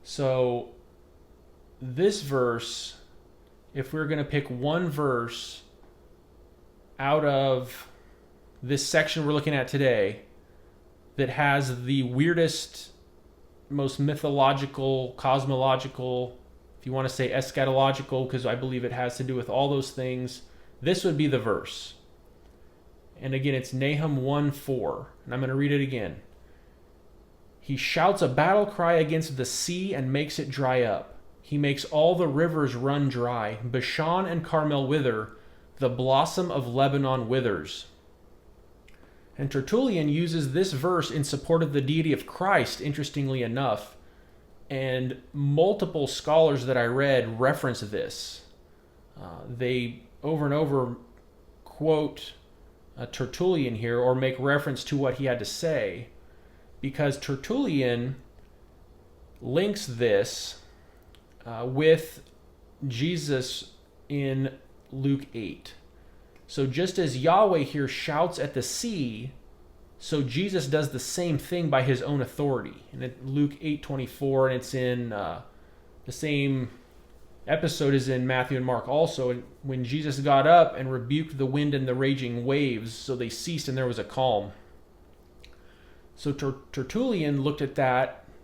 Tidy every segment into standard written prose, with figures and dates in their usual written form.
So this verse, if we're going to pick one verse out of this section we're looking at today that has the weirdest, most mythological, cosmological, if you want to say eschatological, because I believe it has to do with all those things, this would be the verse. And again, it's Nahum 1:4, and I'm going to read it again. He shouts a battle cry against the sea and makes it dry up. He makes all the rivers run dry. Bashan and Carmel wither. The blossom of Lebanon withers. And Tertullian uses this verse in support of the deity of Christ, interestingly enough. And multiple scholars that I read reference this. They over and over quote Tertullian here, or make reference to what he had to say, because Tertullian links this with Jesus in Luke 8. So just as Yahweh here shouts at the sea, so Jesus does the same thing by his own authority. And Luke 8:24, and it's in the same episode is in Matthew and Mark also, when Jesus got up and rebuked the wind and the raging waves, so they ceased and there was a calm. So Tertullian looked at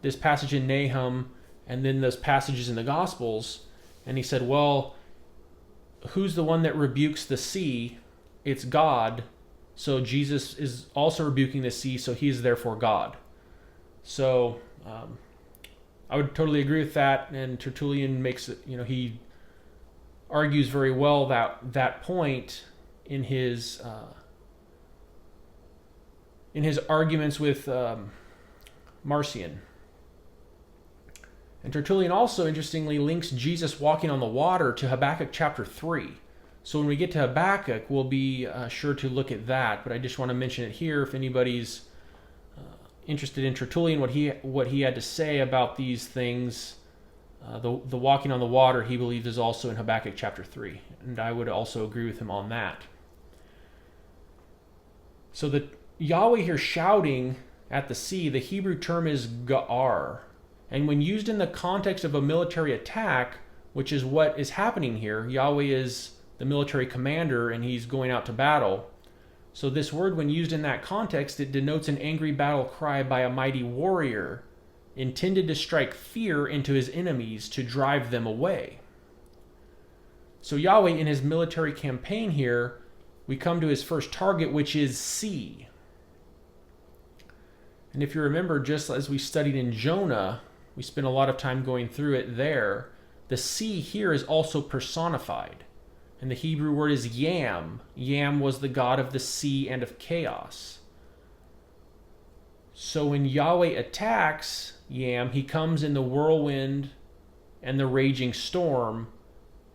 this passage in Nahum, and then those passages in the Gospels, and he said, well, who's the one that rebukes the sea? It's God. So Jesus is also rebuking the sea, so he is therefore God. So I would totally agree with that, and Tertullian makes it, he argues very well that point in his arguments with Marcion. And Tertullian also, interestingly, links Jesus walking on the water to Habakkuk chapter 3. So when we get to Habakkuk, we'll be sure to look at that. But I just want to mention it here if anybody's interested in Tertullian, what he had to say about these things. The walking on the water, he believes, is also in Habakkuk chapter 3. And I would also agree with him on that. So the Yahweh here shouting at the sea, the Hebrew term is ga'ar. And when used in the context of a military attack, which is what is happening here, Yahweh is the military commander and he's going out to battle. So this word, when used in that context, it denotes an angry battle cry by a mighty warrior intended to strike fear into his enemies to drive them away. So Yahweh, in his military campaign here, we come to his first target, which is sea. And if you remember, just as we studied in Jonah, we spent a lot of time going through it there. The sea here is also personified. And the Hebrew word is Yam. Yam was the god of the sea and of chaos. So when Yahweh attacks Yam, he comes in the whirlwind and the raging storm.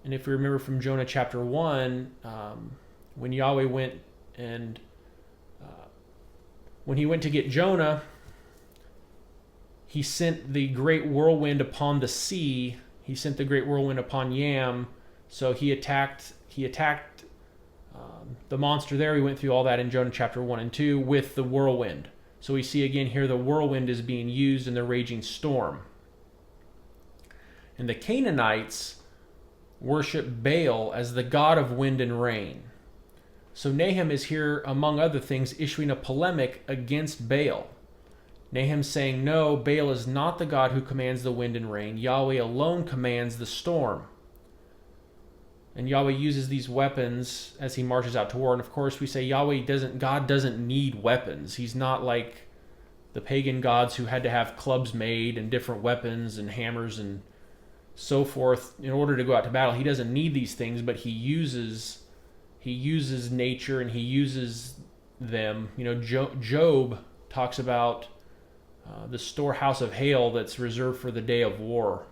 And if you remember from Jonah chapter 1, when Yahweh went and when he went to get Jonah, he sent the great whirlwind upon the sea. He sent the great whirlwind upon Yam. So he attacked the monster there. We went through all that in Jonah chapter 1 and 2 with the whirlwind. So we see again here the whirlwind is being used in the raging storm. And the Canaanites worship Baal as the god of wind and rain. So Nahum is here, among other things, issuing a polemic against Baal. Nahum saying, no, Baal is not the God who commands the wind and rain. Yahweh alone commands the storm. And Yahweh uses these weapons as he marches out to war. And of course we say God doesn't need weapons. He's not like the pagan gods who had to have clubs made and different weapons and hammers and so forth in order to go out to battle. He doesn't need these things, but he uses nature and he uses them. Job talks about the storehouse of hail that's reserved for the day of war.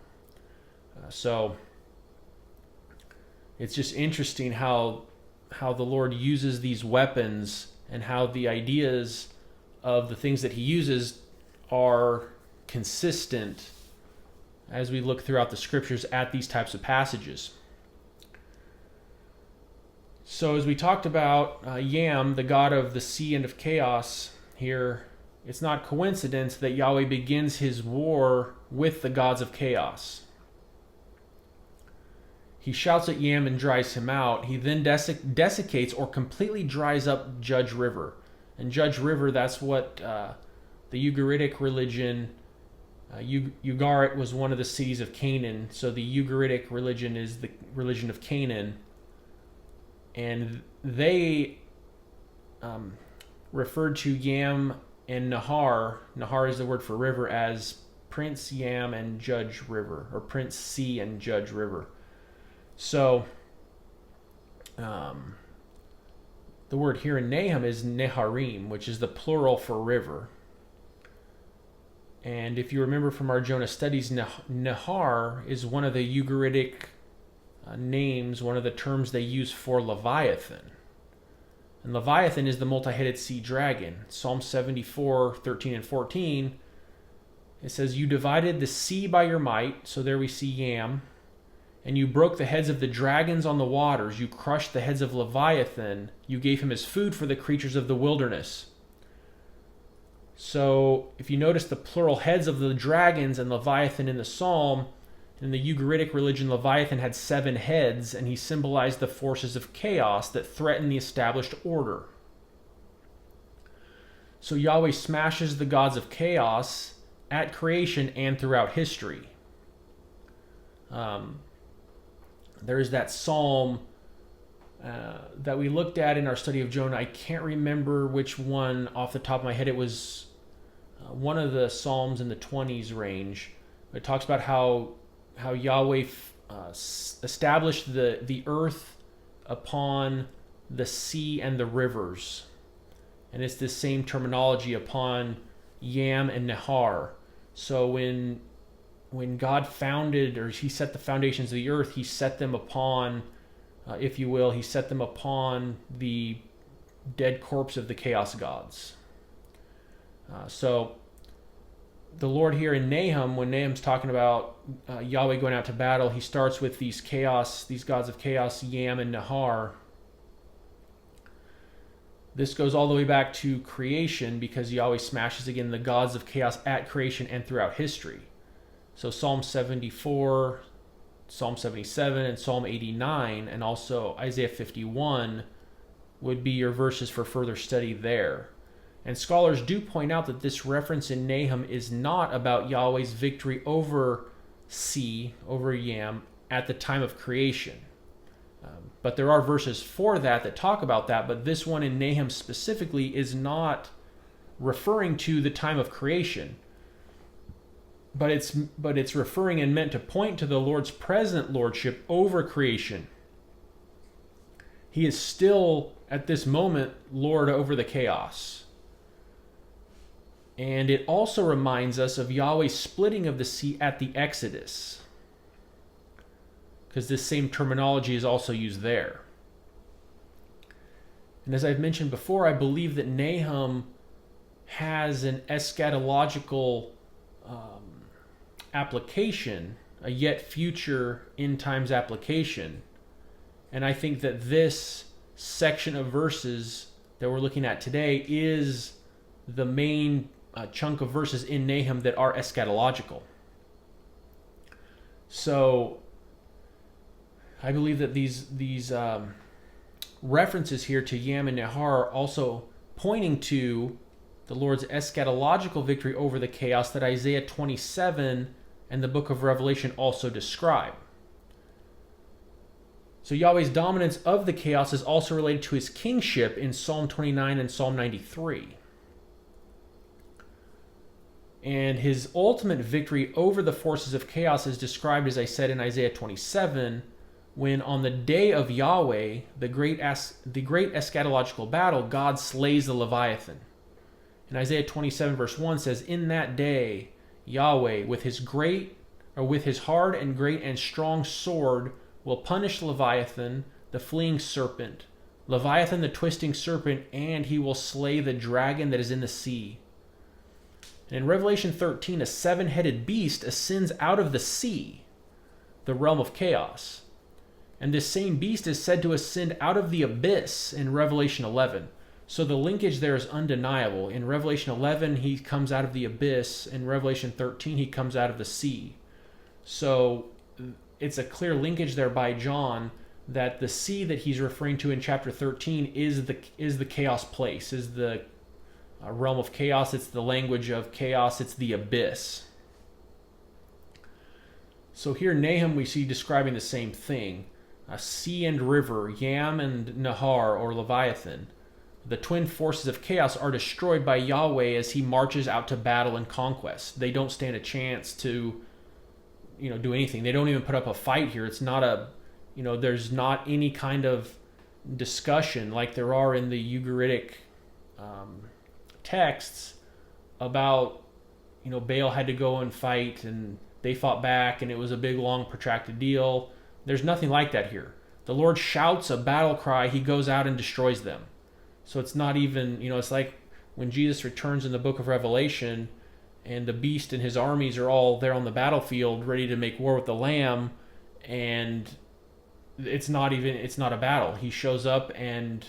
So it's just interesting how the Lord uses these weapons and how the ideas of the things that he uses are consistent as we look throughout the scriptures at these types of passages. So as we talked about Yam, the god of the sea and of chaos here, it's not coincidence that Yahweh begins his war with the gods of chaos. He shouts at Yam and dries him out. He then desiccates or completely dries up Judge River. And Judge River, that's what the Ugaritic religion, Ugarit was one of the cities of Canaan. So the Ugaritic religion is the religion of Canaan. And they referred to Yam and Nahar, Nahar is the word for river, as Prince Yam and Judge River, or Prince Sea and Judge River. So, the word here in Nahum is Neharim, which is the plural for river. And if you remember from our Jonah studies, Nahar is one of the Ugaritic names, one of the terms they use for Leviathan. And Leviathan is the multi-headed sea dragon. Psalm 74, 13 and 14, it says, "You divided the sea by your might," so there we see Yam, "and you broke the heads of the dragons on the waters. You crushed the heads of Leviathan. You gave him as food for the creatures of the wilderness." So if you notice the plural heads of the dragons and Leviathan in the psalm, in the Ugaritic religion, Leviathan had 7 heads, and he symbolized the forces of chaos that threaten the established order. So Yahweh smashes the gods of chaos at creation and throughout history. There is that psalm that we looked at in our study of Jonah. I can't remember which one off the top of my head. It was one of the psalms in the 20s range. It talks about how Yahweh established the earth upon the sea and the rivers. And it's this same terminology upon Yam and Nahar. So when God founded, or he set the foundations of the earth, he set them upon, if you will, he set them upon the dead corpse of the chaos gods. So the Lord here in Nahum, when Nahum's talking about Yahweh going out to battle, he starts with these gods of chaos, Yam and Nahar. This goes all the way back to creation, because Yahweh smashes again the gods of chaos at creation and throughout history. So Psalm 74, Psalm 77, and Psalm 89, and also Isaiah 51 would be your verses for further study there. And scholars do point out that this reference in Nahum is not about Yahweh's victory over over Yam, at the time of creation. But there are verses for that talk about that, but this one in Nahum specifically is not referring to the time of creation. But it's referring and meant to point to the Lord's present lordship over creation. He is still, at this moment, Lord over the chaos. And it also reminds us of Yahweh's splitting of the sea at the Exodus, because this same terminology is also used there. And as I've mentioned before, I believe that Nahum has an eschatological application, a yet future end times application. And I think that this section of verses that we're looking at today is the main chunk of verses in Nahum that are eschatological. So I believe that these references here to Yam and Nahar are also pointing to the Lord's eschatological victory over the chaos that Isaiah 27 and the book of Revelation also describe. So Yahweh's dominance of the chaos is also related to his kingship in Psalm 29 and Psalm 93. And his ultimate victory over the forces of chaos is described, as I said, in Isaiah 27, when on the day of Yahweh, the great eschatological battle, God slays the Leviathan. And Isaiah 27 verse 1 says, "In that day, Yahweh, with his hard and great and strong sword, will punish Leviathan, the fleeing serpent, Leviathan, the twisting serpent, and he will slay the dragon that is in the sea." And in Revelation 13, a 7-headed beast ascends out of the sea, the realm of chaos. And this same beast is said to ascend out of the abyss in Revelation 11. So the linkage there is undeniable. In Revelation 11, he comes out of the abyss. In Revelation 13, he comes out of the sea. So it's a clear linkage there by John that the sea that he's referring to in chapter 13 is the chaos place, is the realm of chaos. It's the language of chaos. It's the abyss. So here in Nahum we see describing the same thing. A sea and river, Yam and Nahar, or Leviathan. The twin forces of chaos are destroyed by Yahweh as he marches out to battle and conquest. They don't stand a chance to, do anything. They don't even put up a fight here. It's not there's not any kind of discussion like there are in the Ugaritic texts about, Baal had to go and fight and they fought back and it was a big, long, protracted deal. There's nothing like that here. The Lord shouts a battle cry. He goes out and destroys them. So it's not even, it's like when Jesus returns in the book of Revelation and the beast and his armies are all there on the battlefield ready to make war with the Lamb, and it's not a battle. He shows up and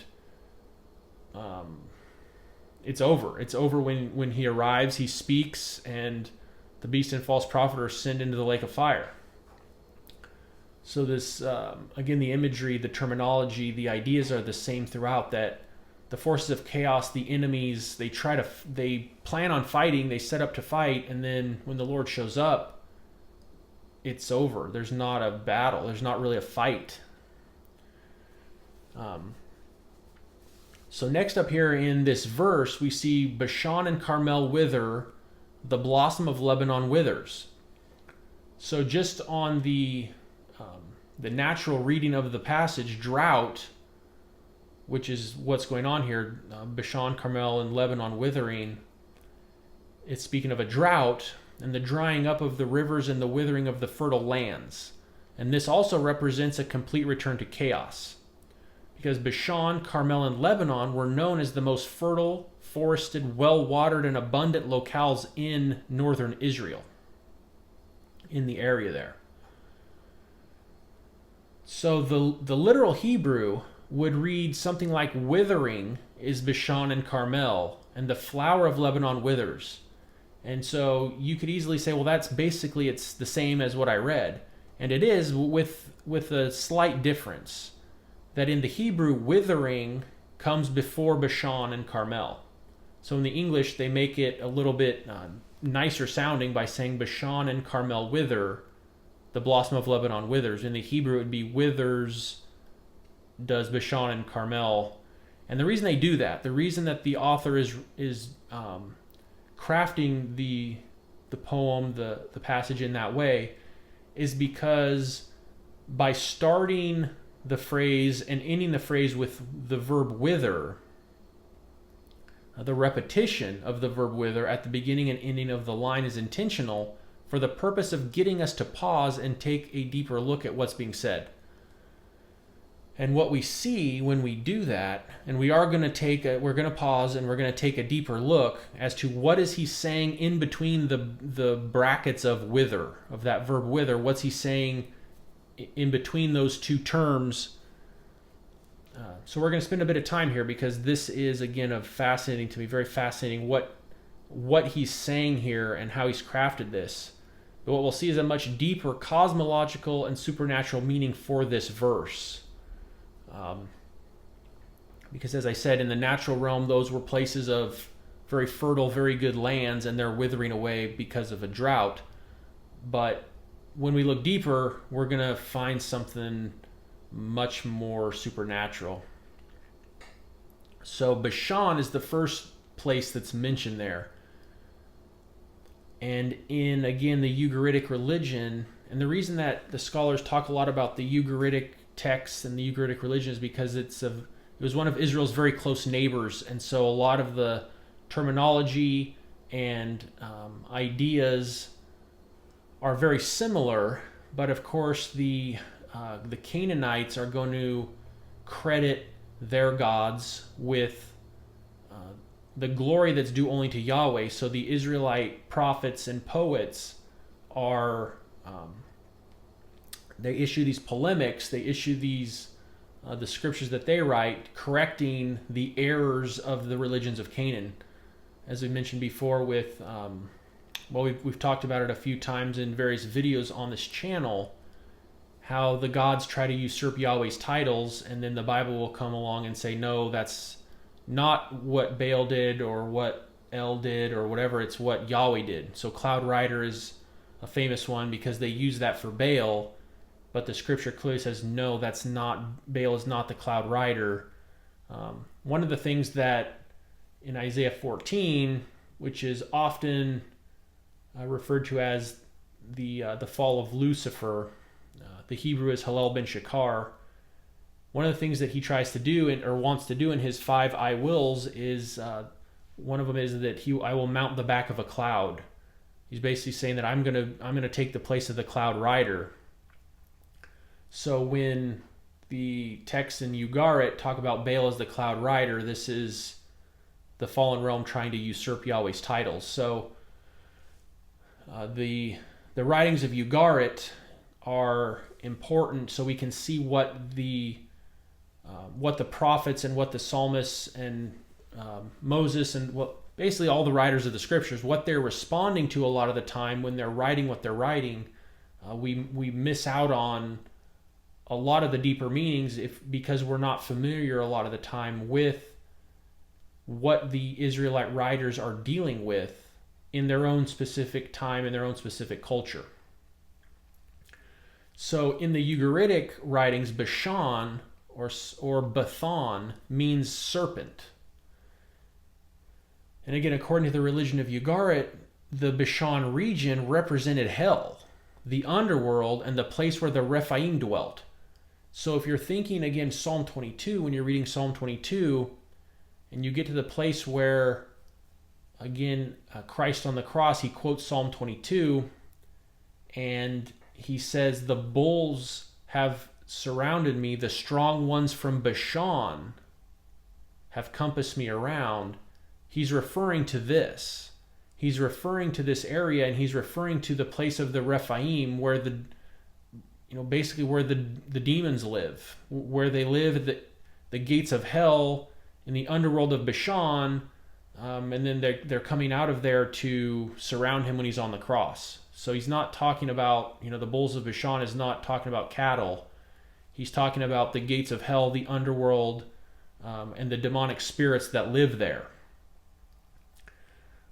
it's over. It's over when he arrives. He speaks and the beast and false prophet are sent into the lake of fire. So this, again, the imagery, the terminology, the ideas are the same throughout, that the forces of chaos, the enemies, they plan on fighting, they set up to fight, and then when the Lord shows up, it's over. There's not a battle. There's not really a fight. So next up here in this verse, we see Bashan and Carmel wither, the blossom of Lebanon withers. So just on the natural reading of the passage, drought, which is what's going on here, Bashan, Carmel, and Lebanon withering, it's speaking of a drought and the drying up of the rivers and the withering of the fertile lands. And this also represents a complete return to chaos, because Bashan, Carmel, and Lebanon were known as the most fertile, forested, well-watered, and abundant locales in northern Israel, in the area there. So the literal Hebrew would read something like, withering is Bashan and Carmel, and the flower of Lebanon withers. And so you could easily say, well, that's basically, it's the same as what I read. And it is, with a slight difference, that in the Hebrew, withering comes before Bashan and Carmel. So in the English, they make it a little bit nicer sounding by saying Bashan and Carmel wither, the blossom of Lebanon withers. In the Hebrew, it would be withers does Bashan and Carmel. And the reason they do that, the reason that the author is crafting the poem, the passage in that way, is because by starting the phrase and ending the phrase with the verb wither, the repetition of the verb wither at the beginning and ending of the line is intentional for the purpose of getting us to pause and take a deeper look at what's being said. And what we see when we do that, and we're going to pause and we're going to take a deeper look as to what is he saying in between the brackets of wither, of that verb wither. What's he saying in between those two terms? So we're going to spend a bit of time here, because this is, again, fascinating to me, very fascinating what he's saying here and how he's crafted this. But what we'll see is a much deeper cosmological and supernatural meaning for this verse. Because as I said, in the natural realm, those were places of very fertile, very good lands, and they're withering away because of a drought. But when we look deeper, we're going to find something much more supernatural. So Bashan is the first place that's mentioned there. And in, again, the Ugaritic religion, and the reason that the scholars talk a lot about the Ugaritic texts and the Ugaritic religion is because it was one of Israel's very close neighbors, and so a lot of the terminology and ideas are very similar. But of course, the Canaanites are going to credit their gods with the glory that's due only to Yahweh. So the Israelite prophets and poets are they issue these polemics, they issue these the scriptures that they write, correcting the errors of the religions of Canaan. As we mentioned before with, we've talked about it a few times in various videos on this channel, how the gods try to usurp Yahweh's titles, and then the Bible will come along and say, no, that's not what Baal did or what El did or whatever, it's what Yahweh did. So Cloud Rider is a famous one because they use that for Baal, but the scripture clearly says, no, that's not, Baal is not the Cloud Rider. One of the things that in Isaiah 14, which is often referred to as the fall of Lucifer, the Hebrew is Hallel ben Shakar. One of the things that he tries to do or wants to do in his 5 I wills is one of them is that I will mount the back of a cloud. He's basically saying that I'm gonna take the place of the Cloud Rider. So when the texts in Ugarit talk about Baal as the Cloud Rider, this is the fallen realm trying to usurp Yahweh's titles. So the writings of Ugarit are important so we can see what the prophets and what the psalmists and Moses and what basically all the writers of the scriptures, what they're responding to a lot of the time when they're writing what they're writing. We miss out on a lot of the deeper meanings because we're not familiar a lot of the time with what the Israelite writers are dealing with in their own specific time, in their own specific culture. So in the Ugaritic writings, Bashan or Bathan means serpent. And again, according to the religion of Ugarit, the Bashan region represented hell, the underworld, and the place where the Rephaim dwelt. So if you're thinking, again, Psalm 22, when you're reading Psalm 22, and you get to the place where, again, Christ on the cross, he quotes Psalm 22, and he says, the bulls have surrounded me, the strong ones from Bashan have compassed me around. He's referring to this. He's referring to this area, and he's referring to the place of the Rephaim where basically where the demons live, where they live at the gates of hell in the underworld of Bashan, and then they're coming out of there to surround him when he's on the cross. So he's not talking about, the bulls of Bashan is not talking about cattle. He's talking about the gates of hell, the underworld, and the demonic spirits that live there.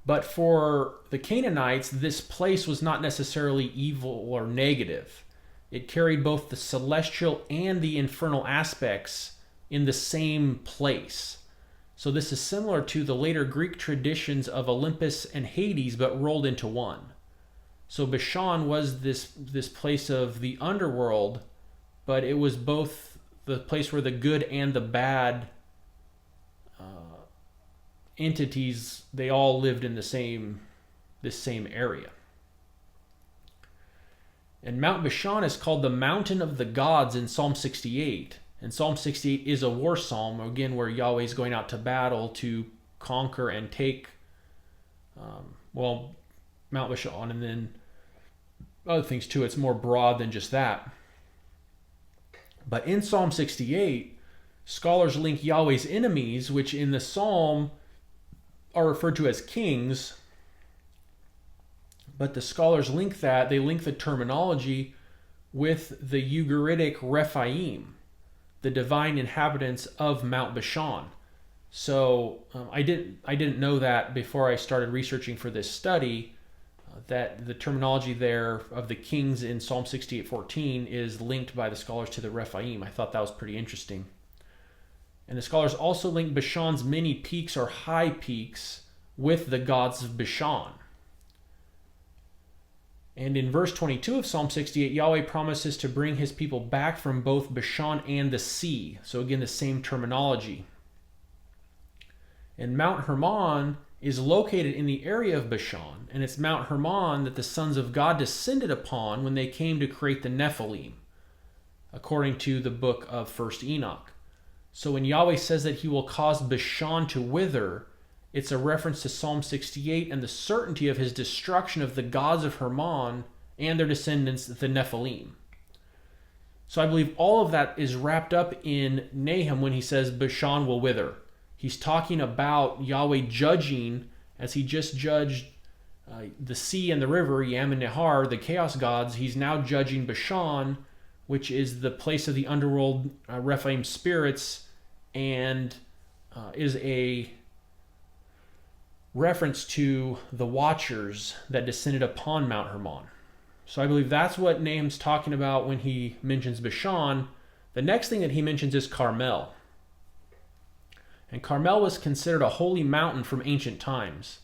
But for the Canaanites, this place was not necessarily evil or negative. It carried both the celestial and the infernal aspects in the same place. So this is similar to the later Greek traditions of Olympus and Hades, but rolled into one. So Bashan was this place of the underworld, but it was both the place where the good and the bad entities, they all lived in this same area. And Mount Bashan is called the Mountain of the Gods in Psalm 68. And Psalm 68 is a war psalm, again, where Yahweh is going out to battle to conquer and take, Mount Bashan, and then other things too. It's more broad than just that. But in Psalm 68, scholars link Yahweh's enemies, which in the psalm are referred to as kings, but the scholars link the terminology with the Ugaritic Rephaim, the divine inhabitants of Mount Bashan. So I didn't know that before I started researching for this study, that the terminology there of the kings in Psalm 68:14 is linked by the scholars to the Rephaim. I thought that was pretty interesting. And the scholars also link Bashan's many peaks or high peaks with the gods of Bashan. And in verse 22 of Psalm 68, Yahweh promises to bring his people back from both Bashan and the sea. So again, the same terminology. And Mount Hermon is located in the area of Bashan, and it's Mount Hermon that the sons of God descended upon when they came to create the Nephilim, according to the book of 1st Enoch. So when Yahweh says that he will cause Bashan to wither, it's a reference to Psalm 68 and the certainty of his destruction of the gods of Hermon and their descendants, the Nephilim. So I believe all of that is wrapped up in Nahum when he says Bashan will wither. He's talking about Yahweh judging, as he just judged the sea and the river, Yam and Nahar, the chaos gods. He's now judging Bashan, which is the place of the underworld Rephaim spirits, and is a reference to the watchers that descended upon Mount Hermon. So I believe that's what Nahum's talking about when he mentions Bashan. The next thing that he mentions is Carmel. And Carmel was considered a holy mountain from ancient times.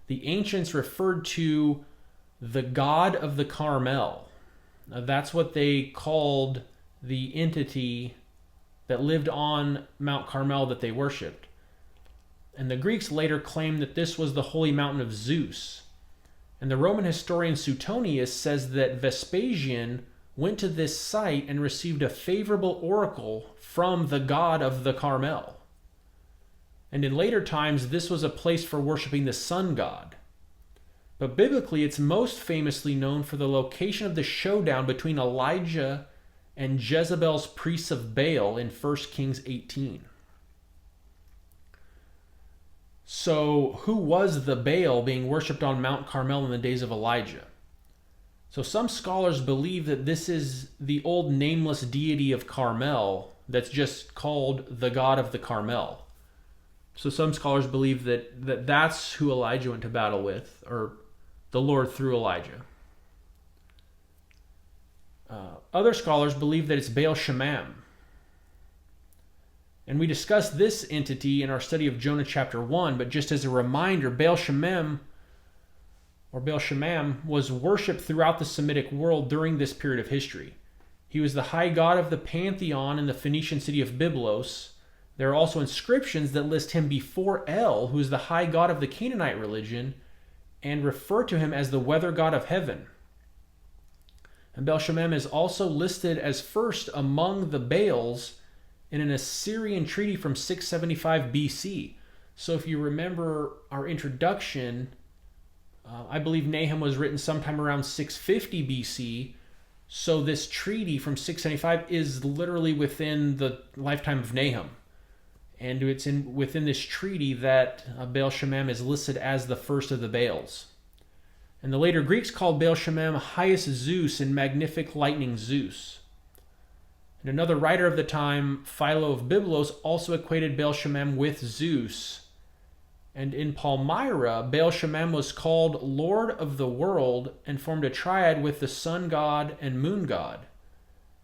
The ancients referred to the god of the Carmel. Now, that's what they called the entity that lived on Mount Carmel that they worshipped. And the Greeks later claimed that this was the holy mountain of Zeus. And the Roman historian Suetonius says that Vespasian went to this site and received a favorable oracle from the god of the Carmel. And in later times, this was a place for worshiping the sun god. But biblically, it's most famously known for the location of the showdown between Elijah and Jezebel's priests of Baal in 1 Kings 18. So, who was the Baal being worshipped on Mount Carmel in the days of Elijah? So some scholars believe that this is the old nameless deity of Carmel that's just called the god of the Carmel. So some scholars believe that that's who Elijah went to battle with, or the Lord through Elijah. Other scholars believe that it's Baal Shamam. And we discussed this entity in our study of Jonah chapter 1, but just as a reminder, Baal Shamam was worshipped throughout the Semitic world during this period of history. He was the high god of the pantheon in the Phoenician city of Byblos. There are also inscriptions that list him before El, who is the high god of the Canaanite religion, and refer to him as the weather god of heaven. And Baal Shamam is also listed as first among the Baals in an Assyrian treaty from 675 BC. So if you remember our introduction, I believe Nahum was written sometime around 650 BC. So this treaty from 675 is literally within the lifetime of Nahum. And it's within this treaty that Baal Shamam is listed as the first of the Baals. And the later Greeks called Baal Shamam highest Zeus and magnific lightning Zeus. And another writer of the time, Philo of Byblos, also equated Baal Shamam with Zeus. And in Palmyra, Baal Shamam was called Lord of the World and formed a triad with the sun god and moon god.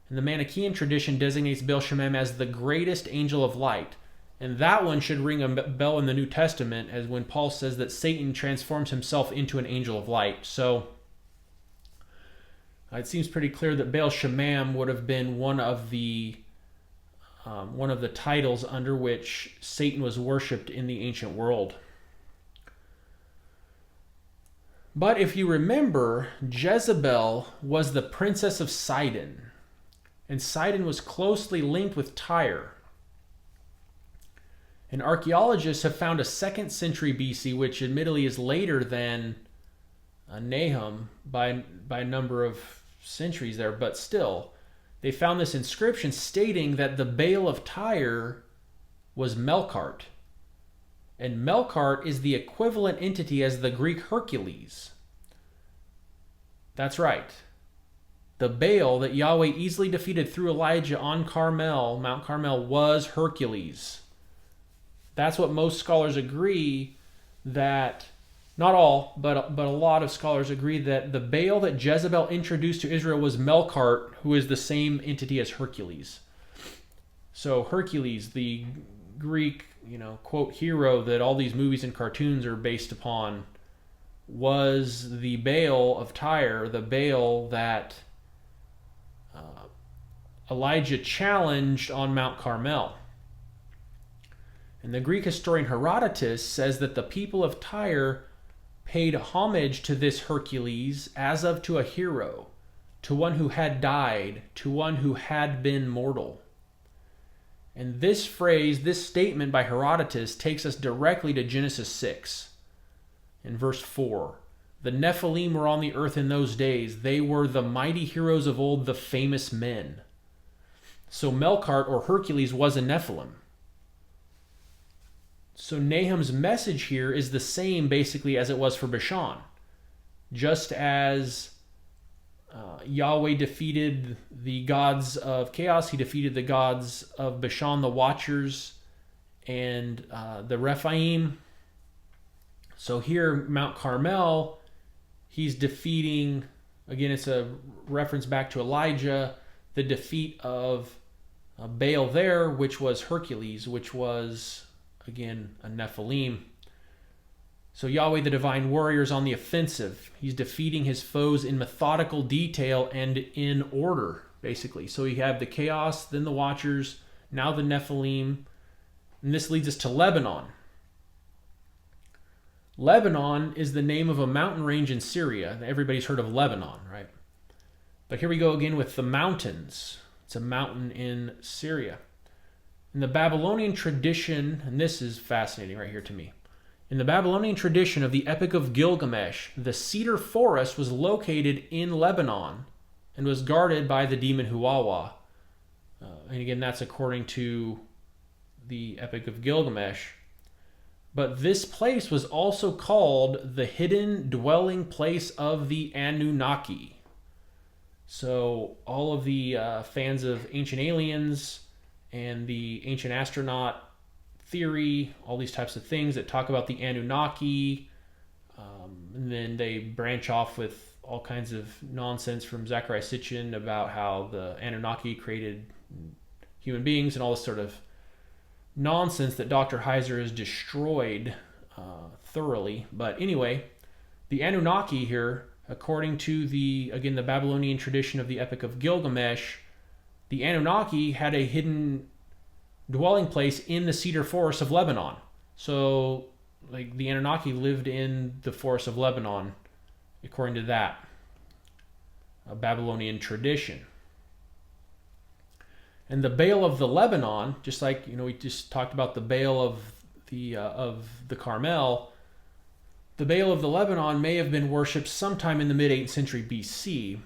And the Manichaean tradition designates Baal Shamam as the greatest angel of light. And that one should ring a bell in the New Testament, as when Paul says that Satan transforms himself into an angel of light. So it seems pretty clear that Baal Shamam would have been one of the titles under which Satan was worshipped in the ancient world. But if you remember, Jezebel was the princess of Sidon, and Sidon was closely linked with Tyre. And archaeologists have found a 2nd century BC, which admittedly is later than Nahum by a number of centuries there, but still, they found this inscription stating that the Baal of Tyre was Melkart. And Melkart is the equivalent entity as the Greek Hercules. That's right. The Baal that Yahweh easily defeated through Elijah on Carmel, Mount Carmel, was Hercules. That's what most scholars agree, that, not all, but a lot of scholars agree that the Baal that Jezebel introduced to Israel was Melkart, who is the same entity as Hercules. So Hercules, the Greek, quote, hero that all these movies and cartoons are based upon, was the Baal of Tyre, the Baal that Elijah challenged on Mount Carmel. And the Greek historian Herodotus says that the people of Tyre paid homage to this Hercules as of to a hero, to one who had died, to one who had been mortal. And this phrase, this statement by Herodotus, takes us directly to Genesis 6. In verse 4, the Nephilim were on the earth in those days. They were the mighty heroes of old, the famous men. So Melkart, or Hercules, was a Nephilim. So Nahum's message here is the same basically as it was for Bashan. Just as Yahweh defeated the gods of chaos, he defeated the gods of Bashan, the Watchers, and the Rephaim. So here, Mount Carmel, he's defeating, again, it's a reference back to Elijah, the defeat of Baal there, which was Hercules, which was, again, a Nephilim. So Yahweh, the divine warrior, is on the offensive. He's defeating his foes in methodical detail and in order, basically. So you have the chaos, then the Watchers, now the Nephilim. And this leads us to Lebanon. Lebanon is the name of a mountain range in Syria. Everybody's heard of Lebanon, right? But here we go again with the mountains. It's a mountain in Syria. In the Babylonian tradition, and this is fascinating right here to me. In the Babylonian tradition of the Epic of Gilgamesh, the cedar forest was located in Lebanon and was guarded by the demon Huwawa. And again, that's according to the Epic of Gilgamesh. But this place was also called the hidden dwelling place of the Annunaki. So all of the fans of Ancient Aliens and the Ancient Astronaut theory, all these types of things that talk about the Annunaki, and then they branch off with all kinds of nonsense from Zecharia Sitchin about how the Anunnaki created human beings and all this sort of nonsense that Dr. Heiser has destroyed thoroughly. But anyway, the Anunnaki here, according to the Babylonian tradition of the Epic of Gilgamesh, the Anunnaki had a hidden dwelling place in the cedar forest of Lebanon. So, like, the Anunnaki lived in the forest of Lebanon, according to that a Babylonian tradition. And the Baal of the Lebanon, just like we just talked about the Baal of the Carmel, the Baal of the Lebanon may have been worshipped sometime in the mid-8th century BC.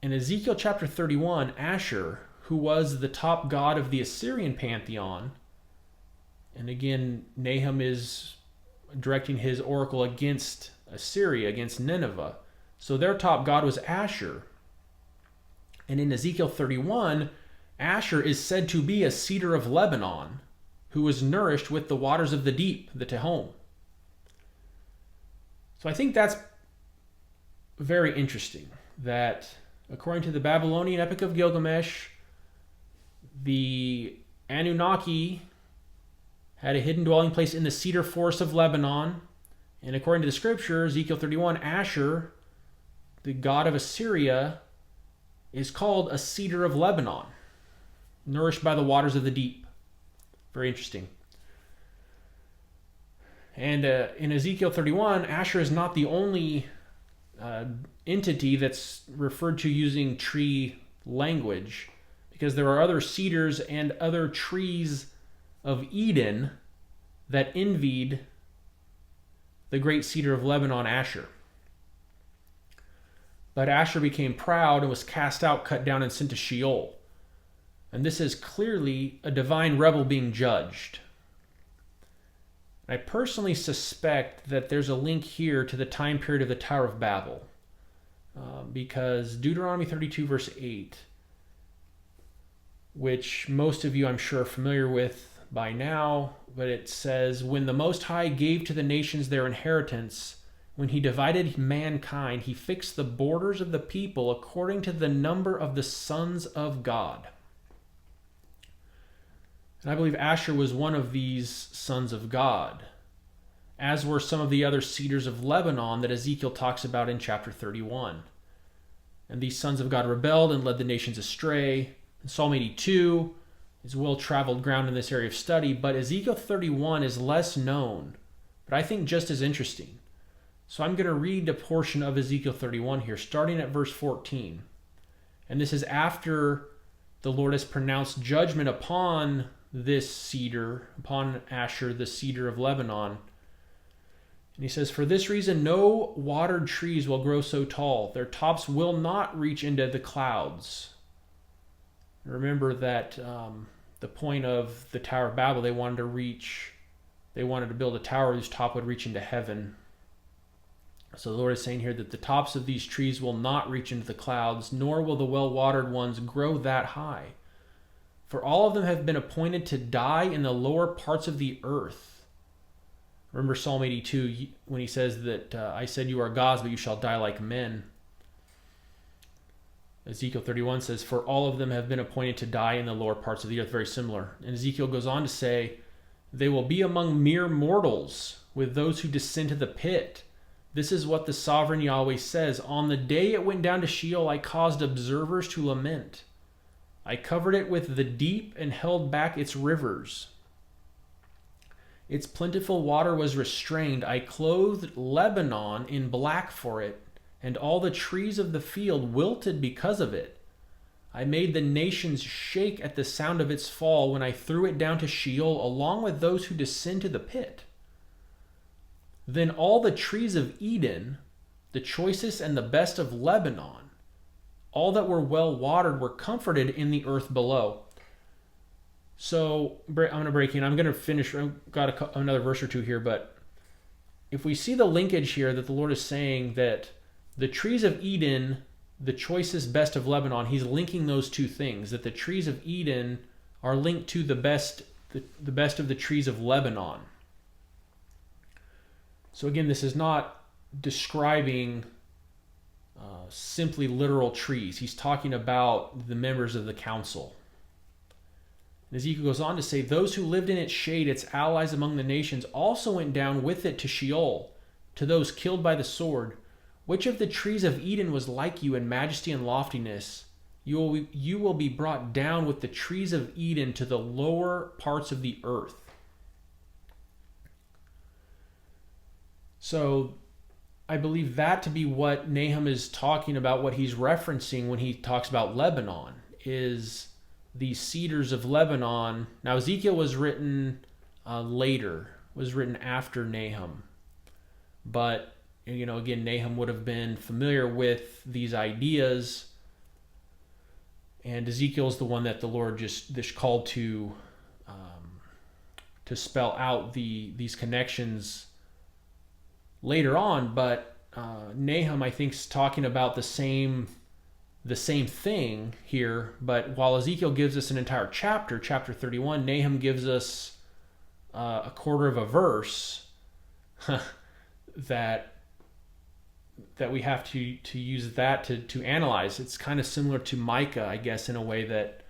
In Ezekiel chapter 31, Asher, who was the top god of the Assyrian pantheon, and again, Nahum is directing his oracle against Assyria, against Nineveh. So their top god was Asher. And in Ezekiel 31, Asher is said to be a cedar of Lebanon, who was nourished with the waters of the deep, the Tehom. So I think that's very interesting, that according to the Babylonian Epic of Gilgamesh, the Anunnaki had a hidden dwelling place in the cedar forest of Lebanon. And according to the scripture, Ezekiel 31, Asher, the god of Assyria, is called a cedar of Lebanon, nourished by the waters of the deep. Very interesting. And in Ezekiel 31, Asher is not the only entity that's referred to using tree language, because there are other cedars and other trees of Eden that envied the great cedar of Lebanon, Asher. But Asher became proud and was cast out, cut down, and sent to Sheol. And this is clearly a divine rebel being judged. I personally suspect that there's a link here to the time period of the Tower of Babel. Because Deuteronomy 32 verse 8, which most of you I'm sure are familiar with by now, but it says, "When the Most High gave to the nations their inheritance, when he divided mankind, he fixed the borders of the people according to the number of the sons of God." And I believe Asher was one of these sons of God, as were some of the other cedars of Lebanon that Ezekiel talks about in chapter 31. And these sons of God rebelled and led the nations astray. And Psalm 82 is well-traveled ground in this area of study, but Ezekiel 31 is less known, but I think just as interesting. So I'm going to read a portion of Ezekiel 31 here, starting at verse 14. And this is after the Lord has pronounced judgment upon this cedar, upon Asher, the cedar of Lebanon. And he says, "For this reason, no watered trees will grow so tall. Their tops will not reach into the clouds. Remember that the point of the Tower of Babel, they wanted to build a tower whose top would reach into heaven. So the Lord is saying here that the tops of these trees will not reach into the clouds, nor will the well-watered ones grow that high. For all of them have been appointed to die in the lower parts of the earth. Remember Psalm 82 when he says that I said you are gods, but you shall die like men. Ezekiel 31 says, for all of them have been appointed to die in the lower parts of the earth. Very similar. And Ezekiel goes on to say, they will be among mere mortals with those who descend to the pit. This is what the sovereign Yahweh says. On the day it went down to Sheol, I caused observers to lament. I covered it with the deep and held back its rivers. Its plentiful water was restrained. I clothed Lebanon in black for it, and all the trees of the field wilted because of it. I made the nations shake at the sound of its fall when I threw it down to Sheol, along with those who descend to the pit. Then all the trees of Eden, the choicest and the best of Lebanon, all that were well watered, were comforted in the earth below. So I'm going to break in. I'm going to finish. I've got another verse or two here, but if we see the linkage here that the Lord is saying that the trees of Eden, the choicest best of Lebanon, he's linking those two things, that the trees of Eden are linked to the best of the trees of Lebanon. So again, this is not describing simply literal trees. He's talking about the members of the council. And Ezekiel goes on to say, those who lived in its shade, its allies among the nations, also went down with it to Sheol, to those killed by the sword. Which of the trees of Eden was like you in majesty and loftiness? You will be brought down with the trees of Eden to the lower parts of the earth. So I believe that to be what Nahum is talking about, what he's referencing when he talks about Lebanon, is these cedars of Lebanon. Now Ezekiel was written later, was written after Nahum. But again, Nahum would have been familiar with these ideas, and Ezekiel is the one that the Lord just called to spell out these connections later on. But Nahum, I think, is talking about the same thing here. But while Ezekiel gives us an entire chapter 31, Nahum gives us a quarter of a verse that we have to use that to analyze. It's kind of similar to Micah, I guess, in a way that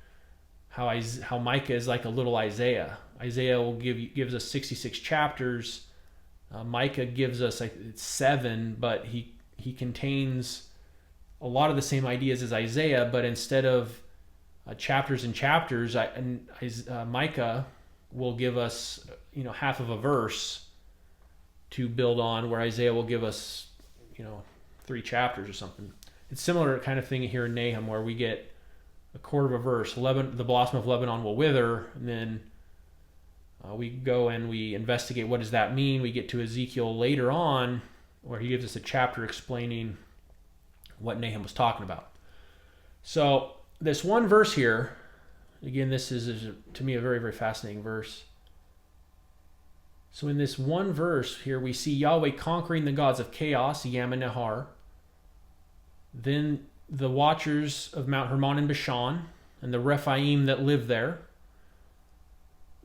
how Micah is like a little Isaiah. Isaiah gives us 66 chapters. Micah gives us it's 7, but he contains a lot of the same ideas as Isaiah, but instead of chapters and chapters, Micah will give us half of a verse to build on, where Isaiah will give us 3 chapters or something. It's similar kind of thing here in Nahum, where we get a quarter of a verse. The blossom of Lebanon will wither, and then we go and we investigate what does that mean. We get to Ezekiel later on, where he gives us a chapter explaining what Nahum was talking about. So this one verse here, again, this is to me a very, very fascinating verse. So in this one verse here, we see Yahweh conquering the gods of chaos, Yam and Nahar. Then the watchers of Mount Hermon and Bashan, and the Rephaim that live there.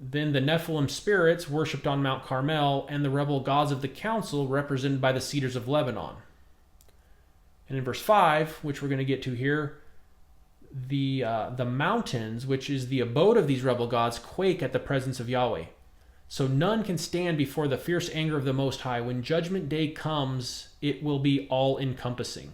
Then the Nephilim spirits worshipped on Mount Carmel, and the rebel gods of the council represented by the cedars of Lebanon. And in verse 5, which we're going to get to here, the mountains, which is the abode of these rebel gods, quake at the presence of Yahweh. So none can stand before the fierce anger of the Most High. When judgment day comes, it will be all-encompassing.